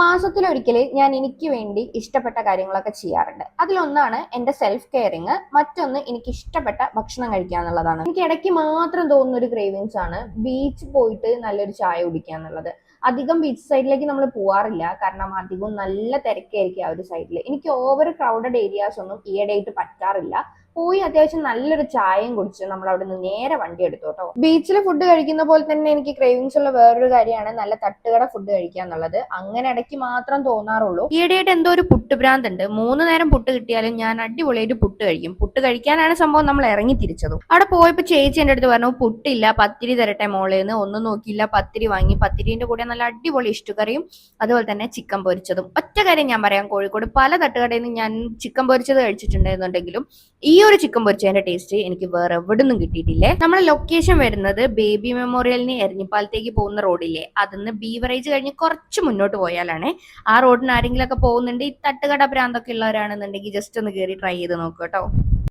മാസത്തിലൊരിക്കൽ ഞാൻ എനിക്ക് വേണ്ടി ഇഷ്ടപ്പെട്ട കാര്യങ്ങളൊക്കെ ചെയ്യാറുണ്ട്. അതിലൊന്നാണ് എൻ്റെ സെൽഫ് കെയറിങ്, മറ്റൊന്ന് എനിക്ക് ഇഷ്ടപ്പെട്ട ഭക്ഷണം കഴിക്കുക എന്നുള്ളതാണ്. എനിക്ക് ഇടയ്ക്ക് മാത്രം തോന്നുന്ന ഒരു ക്രേവിങ്സ് ആണ് ബീച്ച് പോയിട്ട് നല്ലൊരു ചായ കുടിക്കുക എന്നുള്ളത്. അധികം ബീച്ച് സൈഡിലേക്ക് നമ്മൾ പോവാറില്ല, കാരണം അധികം നല്ല തിരക്കായിരിക്കും ആ ഒരു സൈഡിൽ. എനിക്ക് ഓവർ ക്രൗഡഡ് ഏരിയാസ് ഒന്നും ഈയിടെയായിട്ട് പറ്റാറില്ല. പോയി അത്യാവശ്യം നല്ലൊരു ചായയും കുടിച്ച് നമ്മൾ അവിടെ നിന്ന് നേരെ വണ്ടി എടുത്തു കേട്ടോ. ബീച്ചിൽ ഫുഡ് കഴിക്കുന്ന പോലെ തന്നെ എനിക്ക് ക്രേവിങ്സ് ഉള്ള വേറൊരു കാര്യമാണ് നല്ല തട്ടുകട ഫുഡ് കഴിക്കുക എന്നുള്ളത്. അങ്ങനെ ഇടയ്ക്ക് മാത്രം തോന്നാറുള്ളൂ. ഈയിടെയായിട്ട് എന്തോ ഒരു പുട്ട് ഭ്രാന്ത് ഉണ്ട്. 3 നേരം പുട്ട് കിട്ടിയാലും ഞാൻ അടിപൊളിയായിട്ട് പുട്ട് കഴിക്കും. പുട്ട് കഴിക്കാനാണ് സംഭവം നമ്മൾ ഇറങ്ങി തിരിച്ചതും. അവിടെ പോയപ്പോൾ ചേച്ചി എൻ്റെ അടുത്ത് പറഞ്ഞു, പുട്ടില്ല പത്തിരി തരട്ടെ മോളേന്ന്. ഒന്നും നോക്കിയില്ല, പത്തിരി വാങ്ങി. പത്തിരിന്റെ കൂടെ നല്ല അടിപൊളി ഇഷ്ടുകറിയും അതുപോലെ തന്നെ ചിക്കൻ പൊരിച്ചതും. ഒറ്റ കാര്യം ഞാൻ പറയാം, കോഴിക്കോട് പല തട്ടുകടയിൽ നിന്ന് ഞാൻ ചിക്കൻ പൊരിച്ചത് കഴിച്ചിട്ടുണ്ടായിരുന്നുണ്ടെങ്കിലും ഈ ഒരു ചിക്കൻ പൊരിച്ചതിന്റെ ടേസ്റ്റ് എനിക്ക് വേറെ എവിടെ നിന്നും കിട്ടിയിട്ടില്ലേ. നമ്മളെ ലൊക്കേഷൻ വരുന്നത് ബേബി മെമ്മോറിയലിന് എരഞ്ഞിപ്പാലത്തേക്ക് പോകുന്ന റോഡില്ലേ, അതിന്ന് ബീവറേജ് കഴിഞ്ഞ് കുറച്ച് മുന്നോട്ട് പോയാലാണ്. ആ റോഡിന് ആരെങ്കിലും ഒക്കെ പോകുന്നുണ്ട്, ഈ തട്ടുകട ഭ്രാന്തൊക്കെ ഉള്ളവരാണെന്നുണ്ടെങ്കിൽ ജസ്റ്റ് ഒന്ന് കയറി ട്രൈ ചെയ്ത് നോക്കുക കേട്ടോ.